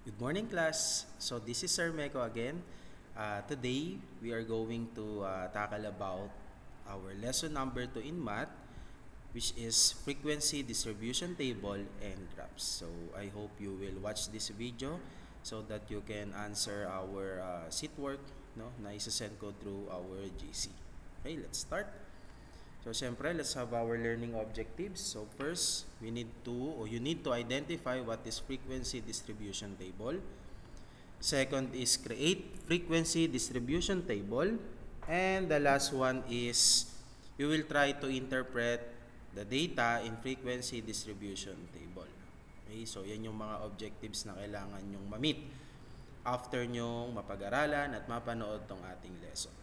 Good morning, class. So this is Sir Meko again. Today, we are going to tackle about our lesson number 2 in math, which is frequency distribution table and graphs. So I hope you will watch this video so that you can answer our seat work, no, na isa-send ko through our GC. Okay, let's start. So, syempre, let's have our learning objectives. So, first, you need to identify what is frequency distribution table. Second is create frequency distribution table. And the last one is you will try to interpret the data in frequency distribution table. Okay, so yan yung mga objectives na kailangan nyong ma-meet after nyong mapag-aralan at mapanood tong ating lesson.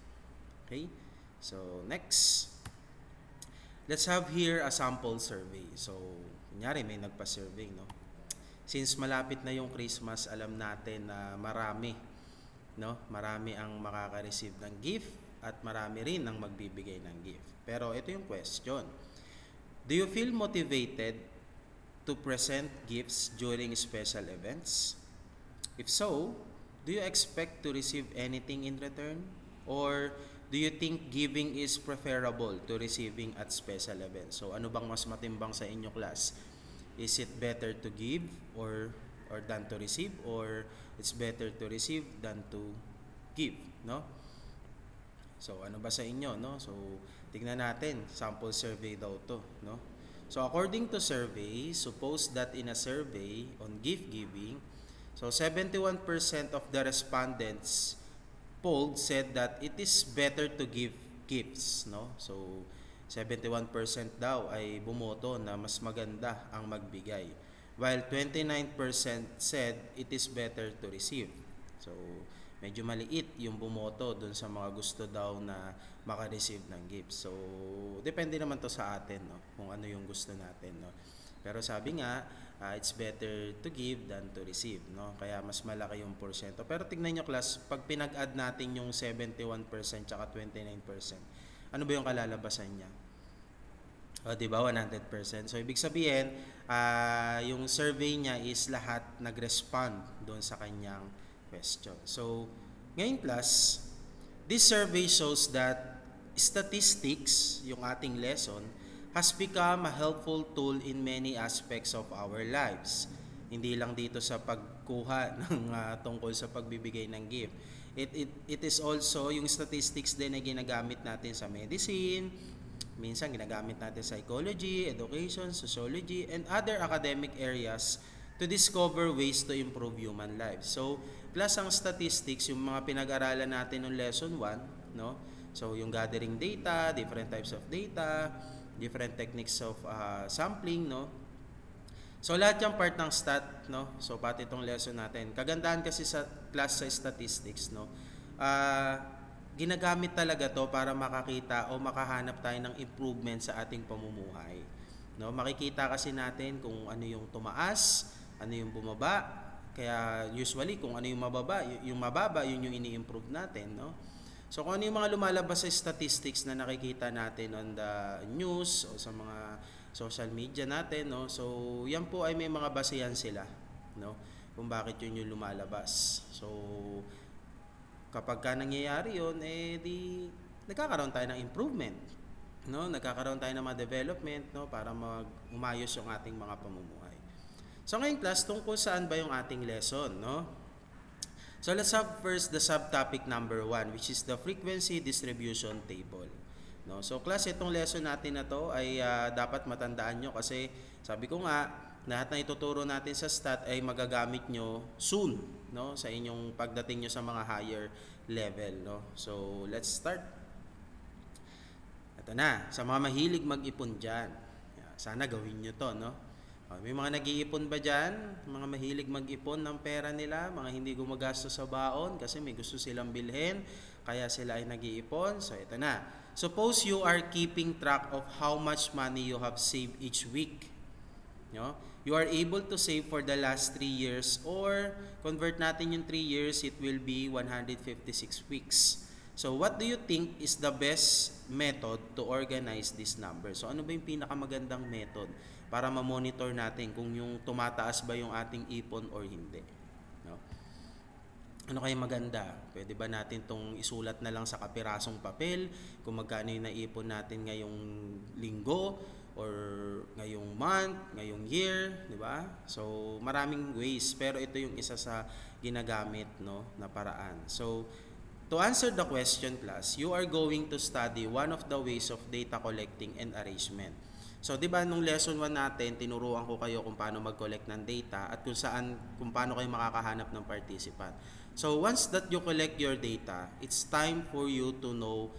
Okay, so next. Let's have here a sample survey. So, kunyari may nagpa-survey, no? Since malapit na yung Christmas, alam natin na marami, no? Marami ang makaka-receive ng gift at marami rin ang magbibigay ng gift. Pero ito yung question. Do you feel motivated to present gifts during special events? If so, do you expect to receive anything in return? Or do you think giving is preferable to receiving at special events? So, ano bang mas matimbang sa inyo, class? Is it better to give or than to receive, or it's better to receive than to give, no? So, ano ba sa inyo, no? So, tingnan natin, sample survey daw to, no? So, according to survey, suppose that in a survey on gift giving, so 71% of the respondents polled said that it is better to give gifts, no? So 71% daw ay bumoto na mas maganda ang magbigay, while 29% said it is better to receive. So medyo maliit yung bumoto dun sa mga gusto daw na maka-receive ng gifts. So depende naman to sa atin, no? Kung ano yung gusto natin, no? Pero sabi nga, it's better to give than to receive, no? Kaya mas malaki yung porsyento. Pero tignan nyo, class, pag pinag-add natin yung 71% tsaka 29%, ano ba yung kalalabasan niya? O, diba? 100%. So, ibig sabihin, yung survey niya is lahat nag-respond doon sa kanyang question. So, ngayon, class, this survey shows that statistics, yung ating lesson, has become a helpful tool in many aspects of our lives. Hindi lang dito sa pagkuha ng tungkol sa pagbibigay ng gift. It is also yung statistics din na ginagamit natin sa medicine, minsan ginagamit natin sa psychology, education, sociology, and other academic areas to discover ways to improve human lives. So, plus ang statistics, yung mga pinag-aralan natin ng lesson 1, no? So, yung gathering data, different types of data, different techniques of sampling, no? So, lahat yung part ng stat, no? So, pati itong lesson natin. Kagandahan kasi sa class sa statistics, no? Ginagamit talaga to para makakita o makahanap tayo ng improvement sa ating pamumuhay. No? Makikita kasi natin kung ano yung tumaas, ano yung bumaba. Kaya usually, kung ano yung mababa, yun yung ini-improve natin, no? So, kung ano yung mga lumalabas sa statistics na nakikita natin on the news o sa mga social media natin, no? So, yan po ay may mga basehan sila, no? Kung bakit yun yung lumalabas. So, kapag ka nangyayari yun, di nagkakaroon tayo ng improvement, no? Nagkakaroon tayo ng mga development, no? Para umayos yung ating mga pamumuhay. So, ngayon, class, tungkol saan ba yung ating lesson, no? So, let's have first the subtopic number 1, which is the frequency distribution table. No? So, class, itong lesson natin na to ay dapat matandaan nyo kasi sabi ko nga, lahat na ituturo natin sa stat ay magagamit nyo soon, no? Sa inyong pagdating nyo sa mga higher level. No? So, let's start. Ito na, sa mga mahilig mag-ipon dyan, sana gawin nyo to, no? May mga nag-iipon ba dyan? Mga mahilig mag-ipon ng pera nila, mga hindi gumagastos sa baon kasi may gusto silang bilhin, kaya sila ay nag-iipon. So, ito na. Suppose you are keeping track of how much money you have saved each week. No? You are able to save for the last 3 years, or convert natin yung 3 years, it will be 156 weeks. So, what do you think is the best method to organize this number? So, ano ba yung pinakamagandang method para ma-monitor natin kung yung tumataas ba yung ating ipon or hindi? No? Ano kaya maganda? Pwede ba natin itong isulat na lang sa kapirasong papel kung magkano yung naipon natin ngayong linggo or ngayong month, ngayong year, di ba? So, maraming ways, pero ito yung isa sa ginagamit, no, na paraan. So, to answer the question, class, you are going to study one of the ways of data collecting and arrangement. So, di ba, nung lesson 1 natin, tinuruan ko kayo kung paano mag-collect ng data at kung paano kayo makakahanap ng participant. So, once that you collect your data, it's time for you to know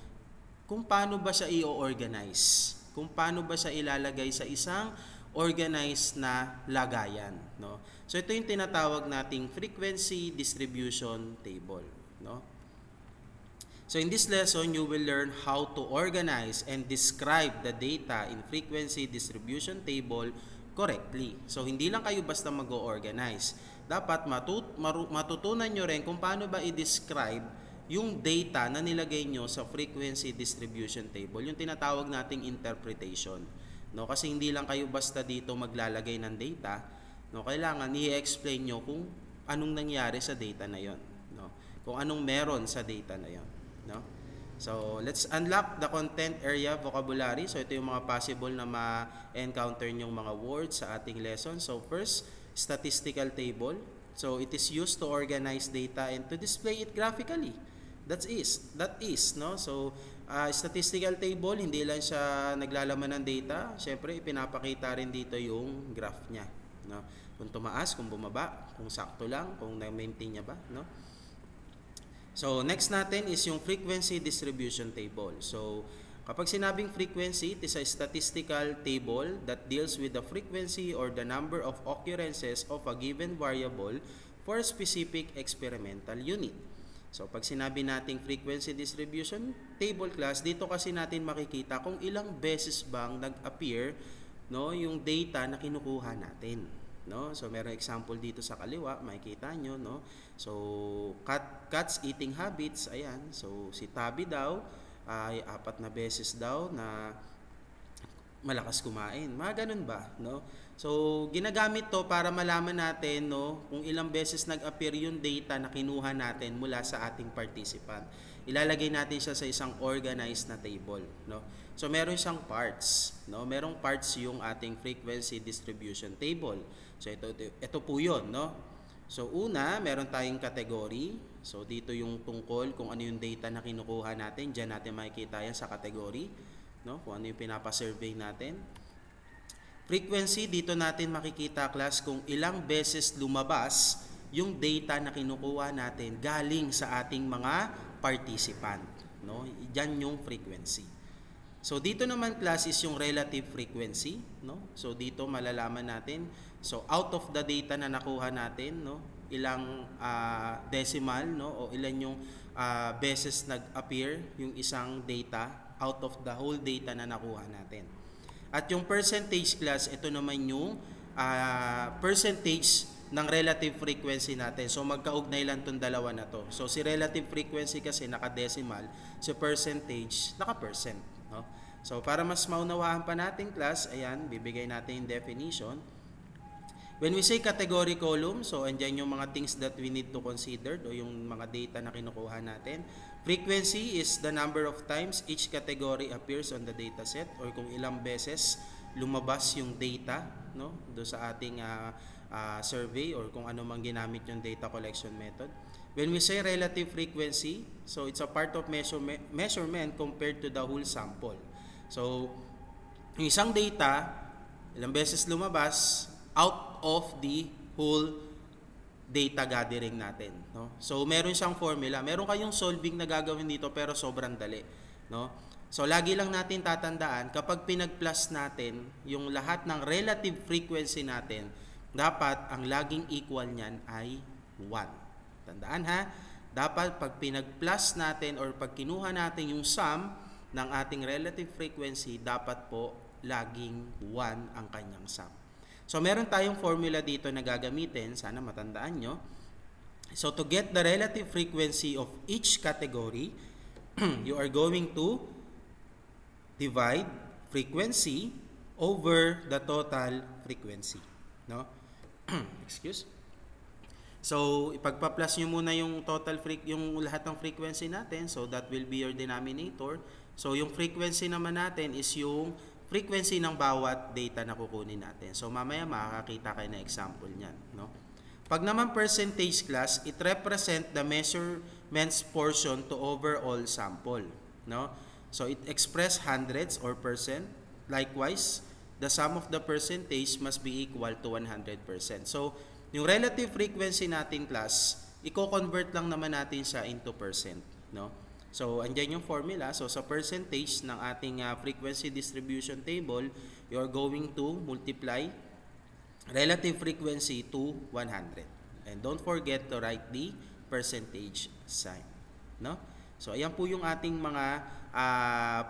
kung paano ba siya i-organize. Kung paano ba siya ilalagay sa isang organized na lagayan, no? So, ito yung tinatawag nating frequency distribution table, no? So, in this lesson, you will learn how to organize and describe the data in frequency distribution table correctly. So, hindi lang kayo basta mag-organize. Dapat matutunan nyo rin kung paano ba i-describe yung data na nilagay nyo sa frequency distribution table, yung tinatawag nating interpretation. No? Kasi hindi lang kayo basta dito maglalagay ng data, no? Kailangan i-explain nyo kung anong nangyari sa data na yon, no? Kung anong meron sa data na yon, no? So, let's unlock the content area vocabulary. So, ito yung mga possible na ma-encounter nyong mga words sa ating lesson. So, first, statistical table. So, it is used to organize data and to display it graphically. That is, no? So, statistical table, hindi lang siya naglalaman ng data. Siyempre, ipinapakita rin dito yung graph niya, no? Kung tumaas, kung bumaba, kung sakto lang, kung na-maintain niya ba, no? So, next natin is yung frequency distribution table. So, kapag sinabing frequency, it is a statistical table that deals with the frequency or the number of occurrences of a given variable for a specific experimental unit. So, pag sinabi nating frequency distribution table, class, dito kasi natin makikita kung ilang beses bang nag-appear, no, yung data na kinukuha natin. No? So, meron example dito sa kaliwa, makikita nyo, no? So, cats eating habits, ayan. So, si Tabi daw ay 4 na beses daw na malakas kumain. Mga ganun ba, no? So, ginagamit to para malaman natin, no, kung ilang beses nag-appear yung data na kinuha natin mula sa ating participant. Ilalagay natin siya sa isang organized na table, no? So, meron siyang parts, no? Merong parts yung ating frequency distribution table. So, ito po yun, no? So, una, meron tayong category. So, dito yung tungkol kung ano yung data na kinukuha natin. Diyan natin makikita yan sa category, no? Kung ano yung pinapasurvey natin. Frequency, dito natin makikita, class, kung ilang beses lumabas yung data na kinukuha natin galing sa ating mga participant, no? Diyan yung frequency. So, dito naman, class, is yung relative frequency, no? So, dito malalaman natin. So, out of the data na nakuha natin, no, ilang decimal, no, o ilan yung beses nag-appear yung isang data out of the whole data na nakuha natin. At yung percentage, class, ito naman yung percentage ng relative frequency natin. So, magkaugnay lang itong dalawa na to. So, si relative frequency kasi naka-decimal, si percentage naka-percent, no? So, para mas maunawaan pa natin, class, ayan, bibigay natin yung definition. When we say category column, so andyan yung mga things that we need to consider o yung mga data na kinukuha natin. Frequency is the number of times each category appears on the data set or kung ilang beses lumabas yung data, no, do sa ating survey or kung ano mang ginamit yung data collection method. When we say relative frequency, so it's a part of measurement compared to the whole sample. So, yung isang data, ilang beses lumabas out of the whole data gathering natin, no? So, meron siyang formula. Meron kayong solving na gagawin dito pero sobrang dali, no? So, lagi lang natin tatandaan, kapag pinag-plus natin yung lahat ng relative frequency natin, dapat ang laging equal niyan ay 1. Tandaan, ha? Dapat pag pinag-plus natin or pag kinuha natin yung sum ng ating relative frequency, dapat po laging 1 ang kanyang sum. So, meron tayong formula dito na gagamitin. Sana matandaan nyo. So, to get the relative frequency of each category, you are going to divide frequency over the total frequency. No? Excuse. So, ipagpa-plus nyo muna yung yung lahat ng frequency natin. So, that will be your denominator. So, yung frequency naman natin is yung frequency ng bawat data na kukunin natin. So, mamaya makakakita kayo na example niyan, no? Pag naman percentage class, it represent the measurements portion to overall sample, no? So, it express hundreds or percent. Likewise, the sum of the percentage must be equal to 100%. So, yung relative frequency natin class, i-convert lang naman natin siya into percent, no? So, andyan yung formula. So, sa percentage ng ating frequency distribution table, you're going to multiply relative frequency to 100. And don't forget to write the percentage sign, no? So, ayan po yung ating mga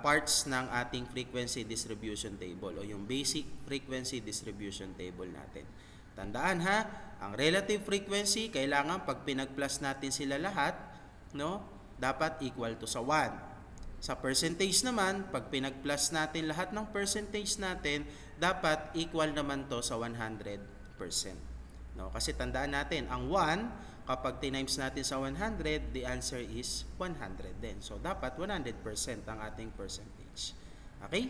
parts ng ating frequency distribution table o yung basic frequency distribution table natin. Tandaan ha, ang relative frequency, kailangan pag pinag-plus natin sila lahat, no, dapat equal to sa 1. Sa percentage naman, pag pinag-plus natin lahat ng percentage natin, dapat equal naman to sa 100%. No, kasi tandaan natin, ang 1, kapag tinimes natin sa 100, the answer is 100 din. So, dapat 100% ang ating percentage. Okay?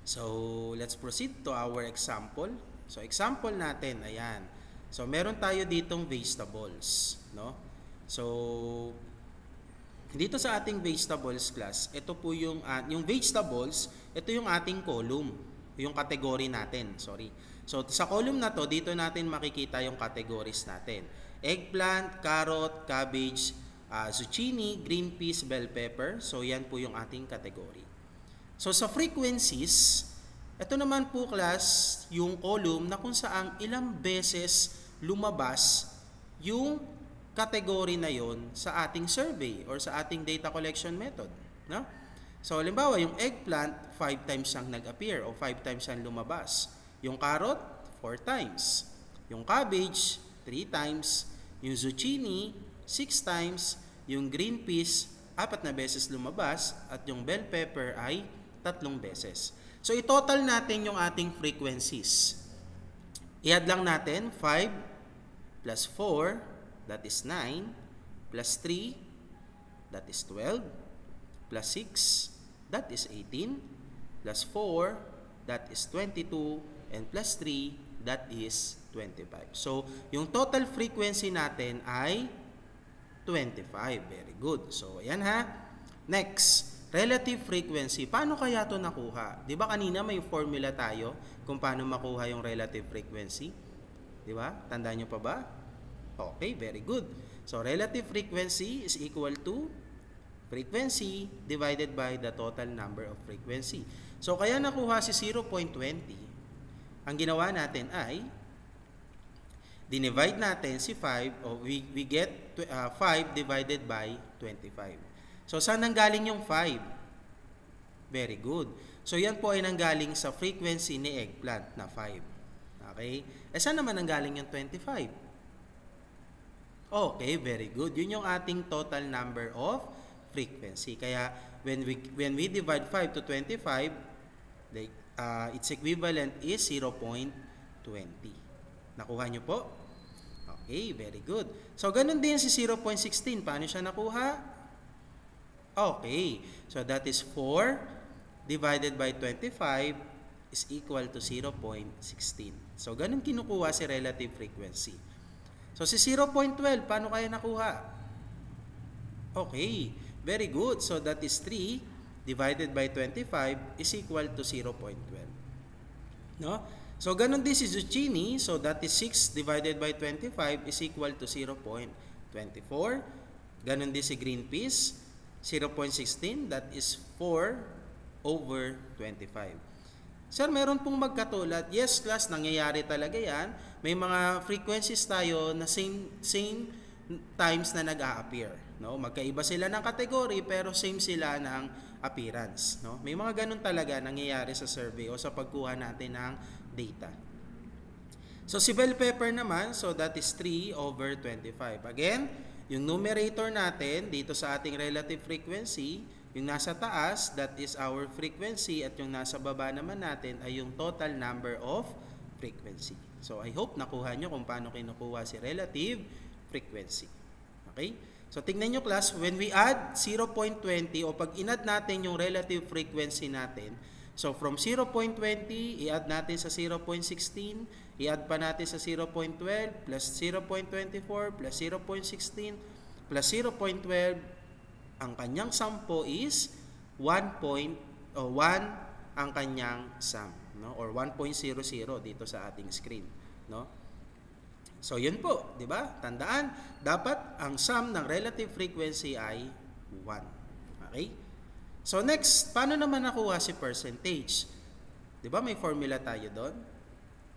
So, let's proceed to our example. So, example natin, ayan. So, meron tayo ditong vegetables, no? So, dito sa ating vegetables class, ito po yung vegetables, ito yung ating column, yung category natin, sorry. So, sa column na to, dito natin makikita yung categories natin. Eggplant, carrot, cabbage, zucchini, green peas, bell pepper. So, yan po yung ating category. So, sa frequencies, ito naman po class, yung column na kung saan ilang beses lumabas yung category na yon sa ating survey or sa ating data collection method, no? So, halimbawa, yung eggplant, 5 times siyang nag-appear o 5 times siyang lumabas. Yung carrot, 4 times. Yung cabbage, 3 times. Yung zucchini, 6 times. Yung green peas, 4 na beses lumabas. At yung bell pepper ay 3 beses. So, i-total natin yung ating frequencies. I-add lang natin 5 plus 4, that is 9, plus 3, that is 12, plus 6, that is 18, plus 4, that is 22, and plus 3, that is 25. So, yung total frequency natin ay 25. Very good. So, ayan ha. Next. Relative frequency, paano kaya ito nakuha? Di ba kanina may formula tayo kung paano makuha yung relative frequency? Di ba? Tandaan nyo pa ba? Okay, very good. So, relative frequency is equal to frequency divided by the total number of frequency. So, kaya nakuha si 0.20. Ang ginawa natin ay dinivide natin si 5, o we get 5 divided by 25. So, saan nanggaling yung 5? Very good. So, yan po ay nanggaling sa frequency ni eggplant na 5. Okay? Saan naman nanggaling yung 25? Okay, very good. Yun yung ating total number of frequency. Kaya, when we divide 5 to 25, its equivalent is 0.20. Nakuha nyo po? Okay, very good. So, ganun din si 0.16. Paano siya nakuha? Okay, so that is 4 divided by 25 is equal to 0.16. So, ganun kinukuha si relative frequency. So, si 0.12, paano kaya nakuha? Okay, very good. So, that is 3 divided by 25 is equal to 0.12. No? So, ganun din si zucchini. So, that is 6 divided by 25 is equal to 0.24. Ganun din si green peas. 0.16, that is 4 over 25. Sir, meron pong magkatulad. Yes, class, nangyayari talaga yan. May mga frequencies tayo na same times na nag-a-appear. No? Magkaiba sila ng category pero same sila ng appearance. No? May mga ganun talaga nangyayari sa survey o sa pagkuha natin ng data. So, si bell pepper naman, so that is 3 over 25. Again, yung numerator natin dito sa ating relative frequency, yung nasa taas, that is our frequency, at yung nasa baba naman natin ay yung total number of frequency. So, I hope nakuha nyo kung paano kinukuha si relative frequency. Okay? So, tingnan nyo class, when we add 0.20 o pag in-add natin yung relative frequency natin, so from 0.20, i-add natin sa 0.16, i-add pa natin sa 0.12, plus 0.24, plus 0.16, plus 0.12, ang kanyang sum po is 1 ang kanyang sum, no? Or 1.00 dito sa ating screen, no? So yun po, 'di ba? Tandaan, dapat ang sum ng relative frequency ay 1. Okay? So next, paano naman nakuha si percentage? 'Di ba may formula tayo doon?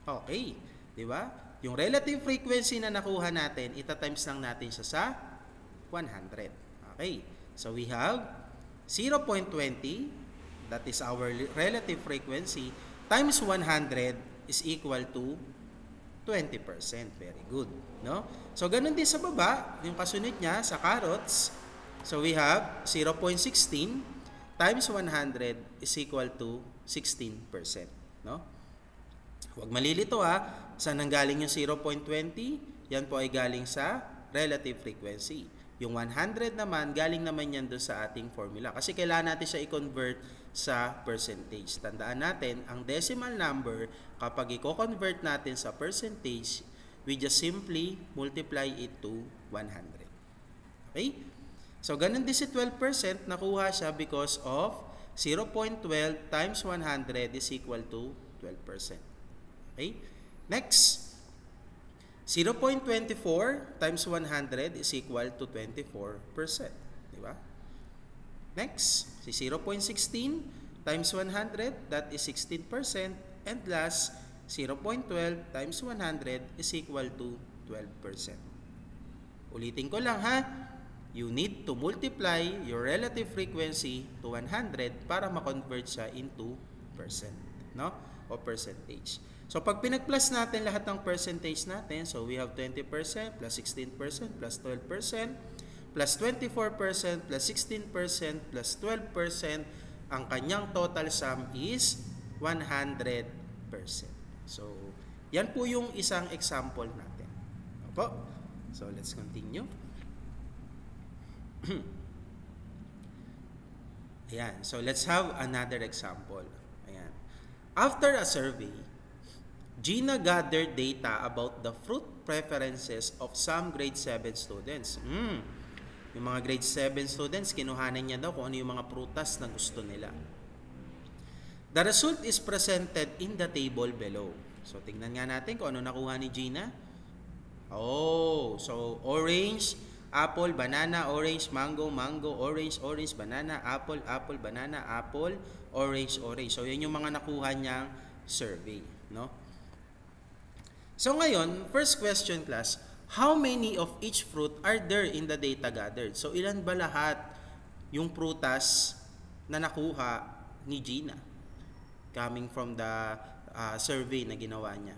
Okay, 'di ba? Yung relative frequency na nakuha natin, ita-times lang natin siya sa 100. Okay? So we have 0.20, that is our relative frequency, times 100 is equal to 20%. Very good, no? So ganun din sa baba, yung kasunod niya sa carrots. So we have 0.16 times 100 is equal to 16%, no? Huwag malilito ha, saan nanggaling yung 0.20? Yan po ay galing sa relative frequency. Yung 100 naman, galing naman yan doon sa ating formula. Kasi kailangan natin siya i-convert sa percentage. Tandaan natin, ang decimal number, kapag i-convert natin sa percentage, we just simply multiply it to 100. Okay? So, ganun din si 12%, nakuha siya because of 0.12 times 100 is equal to 12%. Okay? Next, 0.24 times 100 is equal to 24%. Di ba? Next, si 0.16 times 100, that is 16%. And last, 0.12 times 100 is equal to 12%. Ulitin ko lang ha. You need to multiply your relative frequency to 100 para ma-convert siya into percent, no? O percentage. So, pag pinag-plus natin lahat ng percentage natin, so we have 20%, plus 16%, plus 12%, plus 24%, plus 16%, plus 12%, ang kanyang total sum is 100%. So, yan po yung isang example natin. Opo? So, let's continue. Ayan. So, let's have another example. Ayan. After a survey, Gina gathered data about the fruit preferences of some grade 7 students. Yung mga grade 7 students, kinuhanan niya daw kung ano yung mga prutas na gusto nila. The result is presented in the table below. So, tingnan nga natin kung ano nakuha ni Gina. Oh, so orange, apple, banana, orange, mango, mango, orange, orange, banana, apple, apple, banana, apple, orange, orange. So, yan yung mga nakuha niyang survey, no? So ngayon, first question class, how many of each fruit are there in the data gathered? So ilan ba lahat yung prutas na nakuha ni Gina coming from the survey na ginawa niya?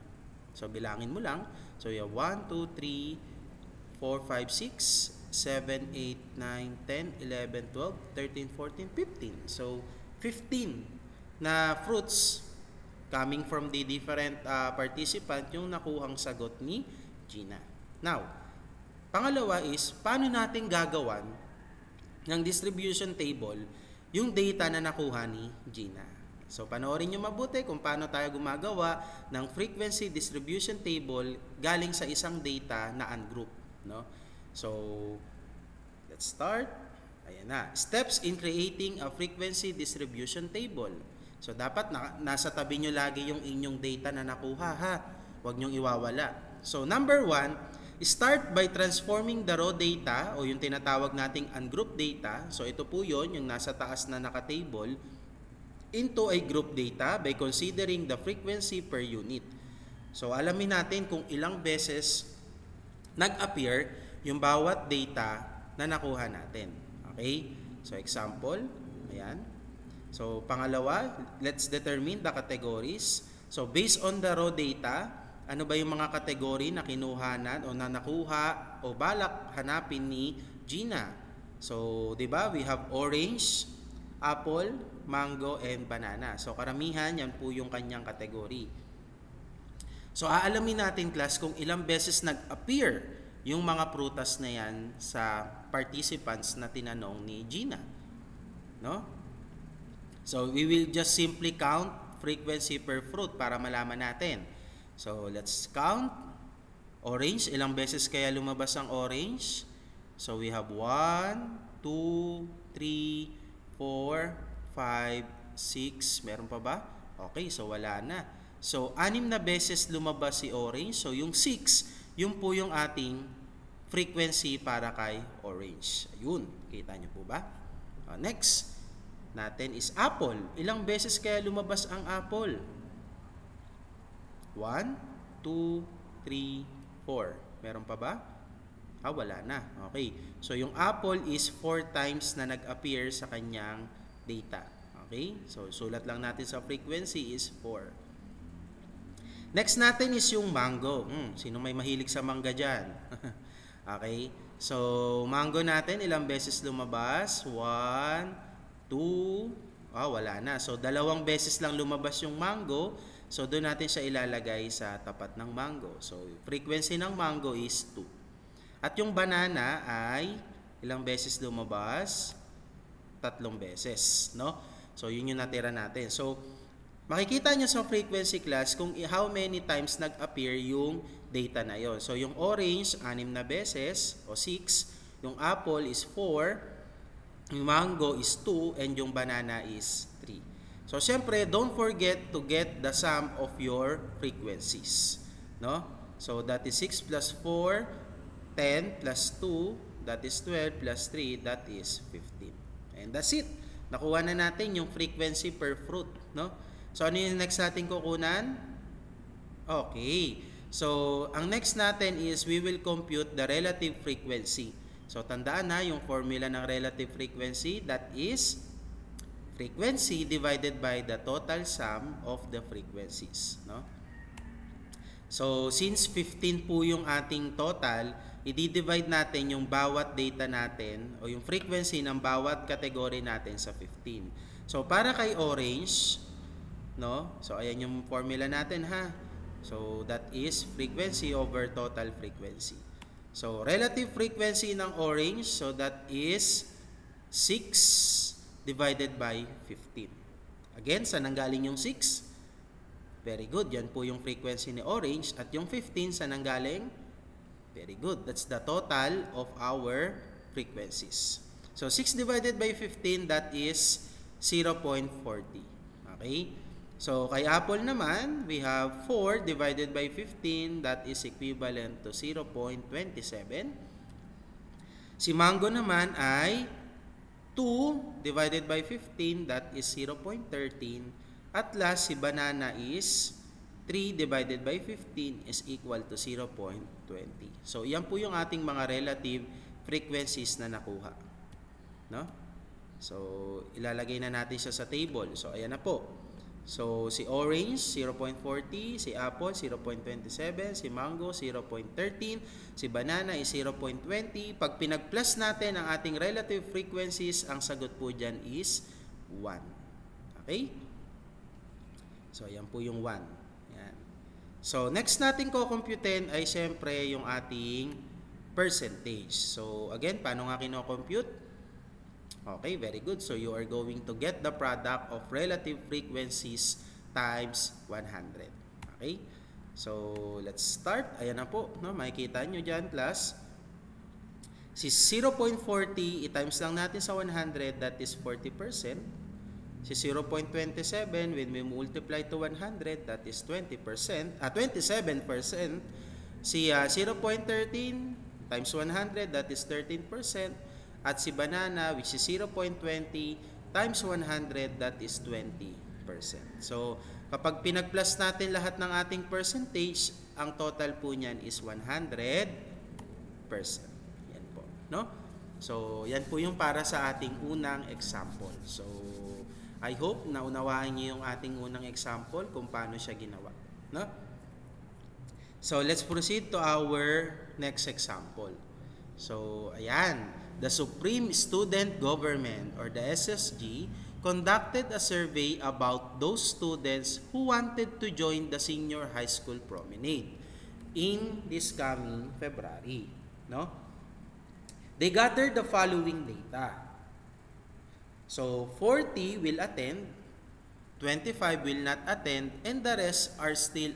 So bilangin mo lang. So you have 1, 2, 3, 4, 5, 6, 7, 8, 9, 10, 11, 12, 13, 14, 15. So 15 na fruits coming from the different participant yung nakuhang sagot ni Gina. Now, pangalawa is, paano natin gagawan ng distribution table yung data na nakuha ni Gina? So, panoorin nyo mabuti kung paano tayo gumagawa ng frequency distribution table galing sa isang data na ungroup, no? So, let's start. Ayan na. Steps in creating a frequency distribution table. So, dapat nasa tabi nyo lagi yung inyong data na nakuha, ha? Huwag nyong iwawala. So, number 1, start by transforming the raw data o yung tinatawag nating ungrouped data. So, ito po yun, yung nasa taas na naka-table, into a group data by considering the frequency per unit. So, alamin natin kung ilang beses nag-appear yung bawat data na nakuha natin. Okay? So, example, ayan. So, pangalawa, let's determine the categories. So, based on the raw data, ano ba yung mga kategory na kinuhanan o na nakuha o balak hanapin ni Gina? So, di ba, we have orange, apple, mango, and banana. So, karamihan, yan po yung kanyang kategory. So aalamin natin class kung ilang beses nag-appear yung mga prutas na yan sa participants na tinanong ni Gina. No? So we will just simply count frequency per fruit para malaman natin. So let's count. Orange, ilang beses kaya lumabas ang orange? So we have 1, 2, 3, 4, 5, 6. Meron pa ba? Okay, so wala na. So 6 na beses lumabas si orange. So yung 6, yun po yung ating frequency para kay orange. Ayun, kita nyo po ba? Next natin is apple. Ilang beses kaya lumabas ang apple? 1, 2, 3, 4. Meron pa ba? Wala na. Okay. So, yung apple is 4 times na nag-appear sa kanyang data. Okay? So, sulat lang natin sa frequency is 4. Next natin is yung mango. Sino may mahilig sa mangga dyan? Okay. So, mango natin, ilang beses lumabas? 1, 2, wala na. So, 2 beses lang lumabas yung mango. So, doon natin siya ilalagay sa tapat ng mango. So, frequency ng mango is 2. At yung banana ay ilang beses lumabas? 3 beses, no? So, yun yung natira natin. So, makikita nyo sa frequency class kung how many times nag-appear yung data na yon. So, yung orange, 6 na beses o 6. Yung apple is 4. Yung mango is 2. And yung banana is 3. So, syempre, don't forget to get the sum of your frequencies. No? So, that is 6 plus 4, 10 plus 2, that is 12 plus 3, that is 15. And that's it. Nakuha na natin yung frequency per fruit. No? So, ano yung next natin kukunan? Okay. So, ang next natin is we will compute the relative frequency. So, tandaan na yung formula ng relative frequency, that is frequency divided by the total sum of the frequencies, no? So, since 15 po yung ating total, i-divide natin yung bawat data natin o yung frequency ng bawat category natin sa 15. So, para kay orange, no? So, ayan yung formula natin, ha? So, that is frequency over total frequency. So, relative frequency ng orange, so that is 6 divided by 15. Again, saan nanggaling yung 6? Very good. Yan po yung frequency ni orange. At yung 15, saan nanggaling? Very good. That's the total of our frequencies. So, 6 divided by 15, that is 0.40. Okay? So, kay apple naman, we have 4 divided by 15, that is equivalent to 0.27. Si mango naman ay 2 divided by 15, that is 0.13. At last, si banana is 3 divided by 15 is equal to 0.20. So, yan po yung ating mga relative frequencies na nakuha. No? So, ilalagay na natin siya sa table. So, ayan na po. So, si orange, 0.40. Si apple, 0.27. Si mango, 0.13. Si banana is 0.20. Pag pinag-plus natin ang ating relative frequencies, ang sagot po dyan is 1. Okay? So, yan po yung 1. Yan. So, next natin kukumputin ay siyempre yung ating percentage. So, again, paano nga kino-compute? Okay, very good. So, you are going to get the product of relative frequencies times 100. Okay? So, let's start. Ayan na po. No? Makikita nyo dyan, class. Si 0.40, i-times lang natin sa 100, that is 40%. Si 0.27, when we multiply to 100, that is 27%. Si 0.13 times 100, that is 13%. At si banana, which is 0.20 times 100, that is 20%. So, kapag pinag-plus natin lahat ng ating percentage, ang total po niyan is 100%. Yan po. No? So, yan po yung para sa ating unang example. So, I hope na unawaan niyo yung ating unang example kung paano siya ginawa. No? So, let's proceed to our next example. So, ayan. The Supreme Student Government or the SSG conducted a survey about those students who wanted to join the senior high school promenade in this coming February. No? They gathered the following data. So, 40 will attend, 25 will not attend, and the rest are still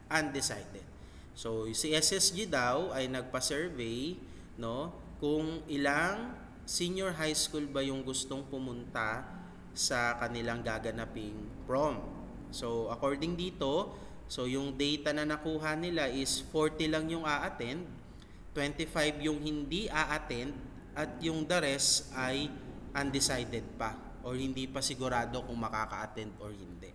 undecided. So, si SSG daw ay nagpa-survey, no, kung ilang senior high school ba yung gustong pumunta sa kanilang gaganaping prom. So, according dito, so yung data na nakuha nila is 40 lang yung a-attend, 25 yung hindi a-attend, at yung the rest ay undecided pa or hindi pa sigurado kung makaka-attend or hindi.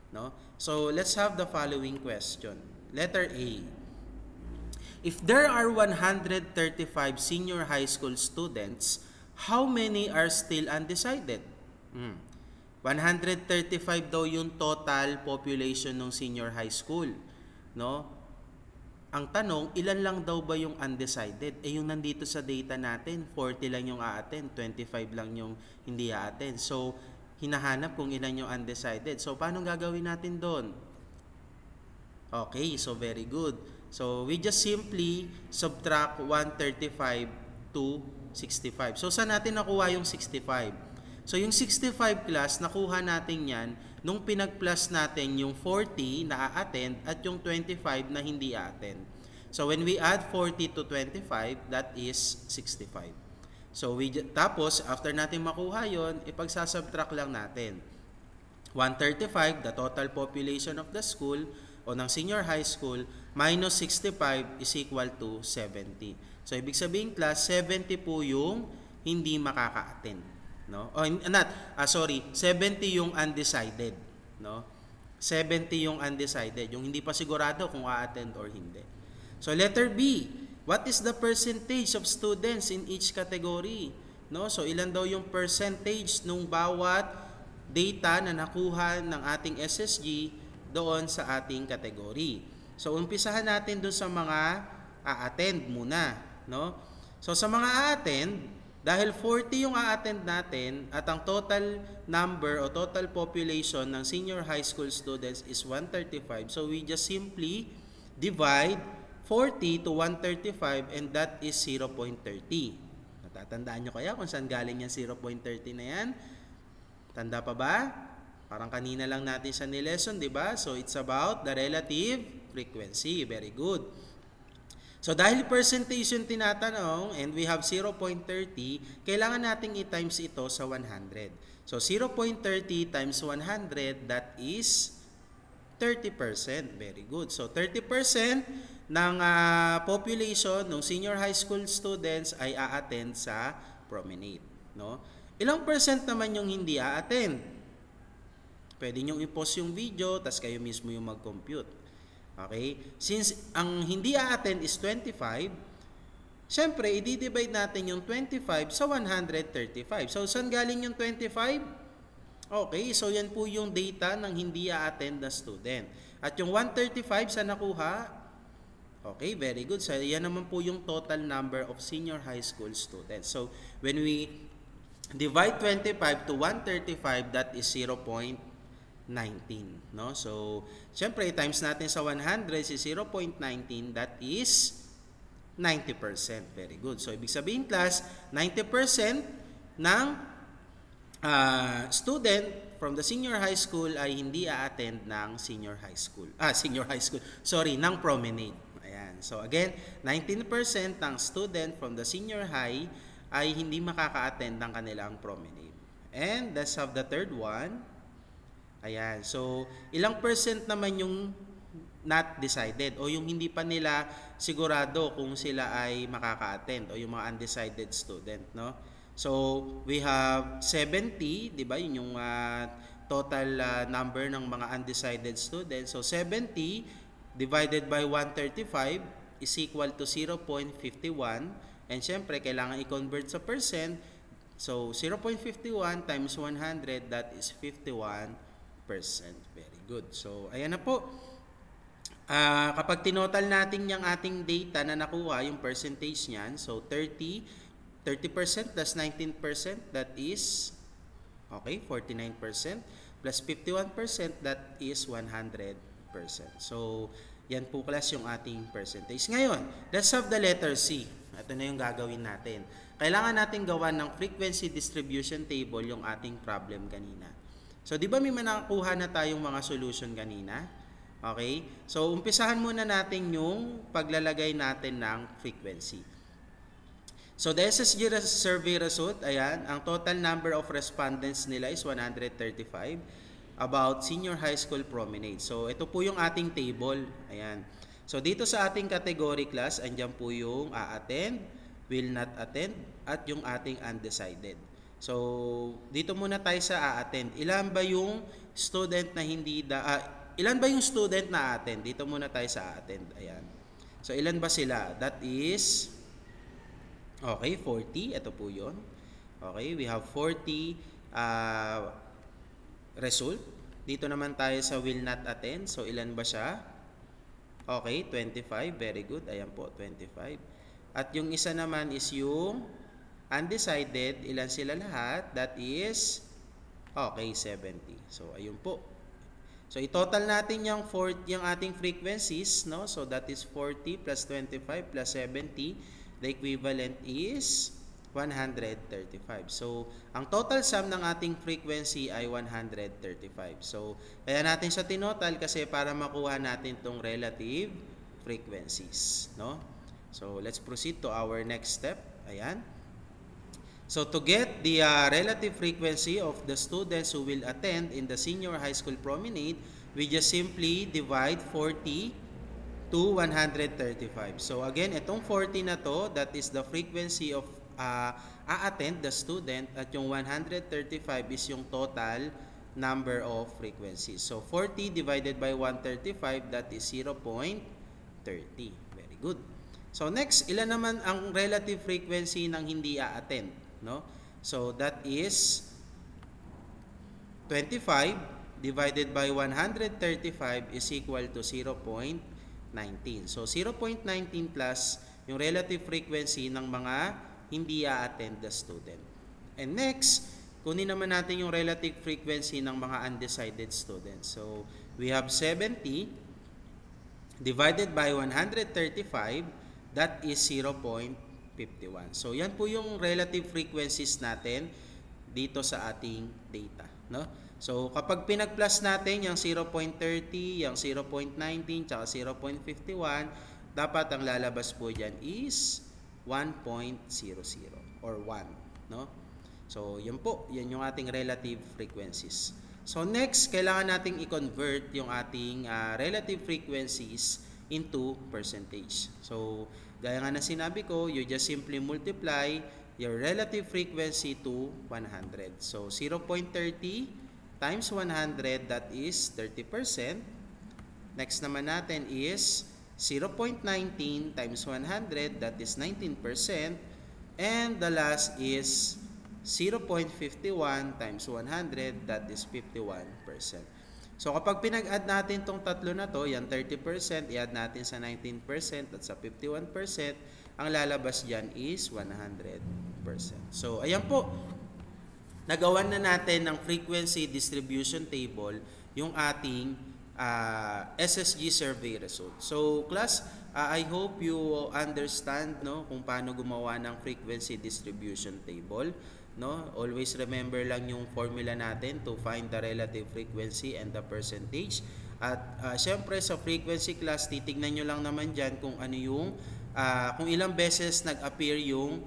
No? So, let's have the following question. Letter A. If there are 135 senior high school students, how many are still undecided? 135 daw yung total population ng senior high school. No? Ang tanong, ilan lang daw ba yung undecided? Yung nandito sa data natin, 40 lang yung a-attend, 25 lang yung hindi a-attend. So, hinahanap kung ilan yung undecided. So, paano gagawin natin doon? Okay, so very good. So, we just simply subtract 135 to 65. So, saan natin nakuha yung 65? So, yung 65 class, nakuha natin yan nung pinag-plus natin yung 40 na a-attend at yung 25 na hindi a-attend. So, when we add 40 to 25, that is 65. So, tapos, after natin makuha yon, ipagsasubtract lang natin. 135, the total population of the school o ng senior high school, minus 65 is equal to 70. So, ibig sabihin class, 70 po yung hindi makaka-attend. No? 70 yung undecided, no? 70 yung undecided, yung hindi pa sigurado kung a-attend or hindi. So letter B, what is the percentage of students in each category? No? So ilan daw yung percentage nung bawat data na nakuha ng ating SSG doon sa ating category. So umpisahan natin doon sa mga a-attend muna, no? So sa mga a-attend, dahil 40 yung a-attend natin at ang total number o total population ng senior high school students is 135. So we just simply divide 40 to 135 and that is 0.30. Natatandaan nyo kaya kung saan galing yung 0.30 na yan? Tanda pa ba? Parang kanina lang natin sa ni-lesson, di ba? So it's about the relative frequency. Very good. So, dahil percentage yung tinatanong and we have 0.30, kailangan nating i-times ito sa 100. So, 0.30 times 100, that is 30%. Very good. So, 30% ng population ng senior high school students ay a-attend sa promenade. No? Ilang percent naman yung hindi a-attend? Pwede nyo i-pause yung video, tas kayo mismo yung mag-compute. Okay? Since ang hindi a-attend is 25, syempre, i-divide natin yung 25 sa 135. So, saan galing yung 25? Okay, so yan po yung data ng hindi a-attend na student. At yung 135, saan nakuha? Okay, very good. So, yan naman po yung total number of senior high school students. So, when we divide 25 to 135, that is 0.19, no? So, syempre, times natin sa 100 si 0.19, that is 90%. Very good. So, ibig sabihin class, 90% ng student from the senior high school ay hindi a-attend ng ng promenade. Ayan. So, again, 19% ng student from the senior high ay hindi makaka-attend ng kanilang promenade. And let's have the third one. Ayan. So, ilang percent naman yung not decided o yung hindi pa nila sigurado kung sila ay makaka-attend o yung mga undecided student, no? So, we have 70, di ba? Yun yung total number ng mga undecided students. So, 70 divided by 135 is equal to 0.51. And syempre, kailangan i-convert sa percent. So, 0.51 times 100, that is 51%. Very good. So, ayan na po. Kapag tinotal natin yung ating data na nakuha, yung percentage niyan, so 30% plus 19%, that is, Okay, 49% plus 51%, that is 100%. So, yan po class yung ating percentage. Ngayon, let's have the letter C. Ito na yung gagawin natin. Kailangan natin gawa ng frequency distribution table yung ating problem kanina. So, di ba may nakakuha na tayong mga solution kanina? Okay? So, umpisahan muna natin yung paglalagay natin ng frequency. So, the SSG survey result, ayan, ang total number of respondents nila is 135 about senior high school promenade. So, ito po yung ating table. Ayan. So, dito sa ating category class, andyan po yung a-attend, will not attend, at yung ating undecided. So, dito muna tayo sa a-attend. Ilan ba yung student na ilan ba yung student na a-attend? Dito muna tayo sa a-attend. Ayan. So, ilan ba sila? That is, okay, 40. Ito po yun. Okay, we have 40 result. Dito naman tayo sa will not attend. So, ilan ba siya? Okay, 25. Very good. Ayan po, 25. At yung isa naman is yung undecided. Ilan sila lahat? That is, okay, 70. So, ayun po. So, i-total natin yung ating frequencies, no? So, that is 40 plus 25 plus 70. The equivalent is 135. So, ang total sum ng ating frequency ay 135. So, kaya natin siya tinotal kasi para makuha natin tong relative frequencies, no? So, let's proceed to our next step. Ayan. So, to get the relative frequency of the students who will attend in the senior high school promenade, we just simply divide 40 to 135. So, again, itong 40 na to, that is the frequency of a-attend the student, at yung 135 is yung total number of frequencies. So, 40 divided by 135, that is 0.30. Very good. So, next, ilan naman ang relative frequency ng hindi a-attend, no? So, that is 25 divided by 135 is equal to 0.19. So, 0.19 plus yung relative frequency ng mga hindi a-attend the student. And next, kunin naman natin yung relative frequency ng mga undecided students. So, we have 70 divided by 135, that is 0.51. So, yan po yung relative frequencies natin dito sa ating data, no? So, kapag pinag-plus natin yung 0.30, yung 0.19, tsaka 0.51, dapat ang lalabas po dyan is 1.00 or 1, no? So, yun po. Yan yung ating relative frequencies. So, next, kailangan nating i-convert yung ating relative frequencies into percentage. So, gaya nga na sinabi ko, you just simply multiply your relative frequency to 100. So, 0.30 times 100, that is 30%. Next naman natin is 0.19 times 100, that is 19%. And the last is 0.51 times 100, that is 51%. So, kapag pinag-add natin itong tatlo na to, yan 30%, i-add natin sa 19% at sa 51%, ang lalabas dyan is 100%. So, ayan po. Nagawan na natin ng frequency distribution table yung ating SSG survey result. So, class, I hope you understand, no, kung paano gumawa ng frequency distribution table. No, always remember lang yung formula natin to find the relative frequency and the percentage. At syempre sa frequency class, titignan nyo lang naman dyan kung ano yung kung ilang beses nag-appear yung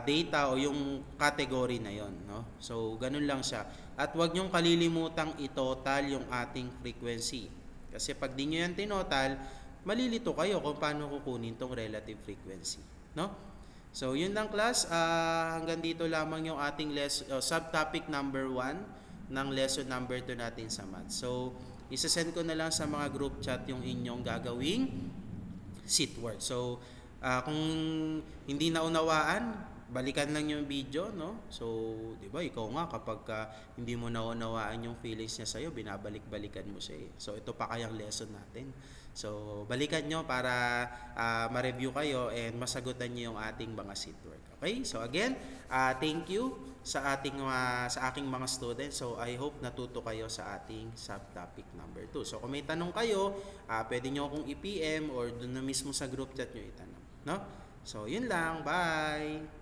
data o yung category na yon, no? So ganun lang siya. At wag nyong kalilimutang i-total yung ating frequency. Kasi pag di nyo yan tinotal, malilito kayo kung paano kukunin tong relative frequency, no? So, yun lang class. Hanggang dito lamang yung ating subtopic number 1 ng lesson number 2 natin sa math. So, isasend ko na lang sa mga group chat yung inyong gagawing sheet work. So, kung hindi naunawaan, balikan lang yung video, no? So, di ba, ikaw nga kapag hindi mo naunawaan yung feelings niya sa'yo, binabalik-balikan mo siya eh. So, ito pa kayang lesson natin. So, balikan nyo para ma-review kayo and masagutan nyo yung ating mga seatwork. Okay? So, again, thank you sa aking mga students. So, I hope natuto kayo sa ating subtopic number 2. So, kung may tanong kayo, pwede nyo akong i-PM or doon na mismo sa group chat nyo itanong. No? So, yun lang. Bye!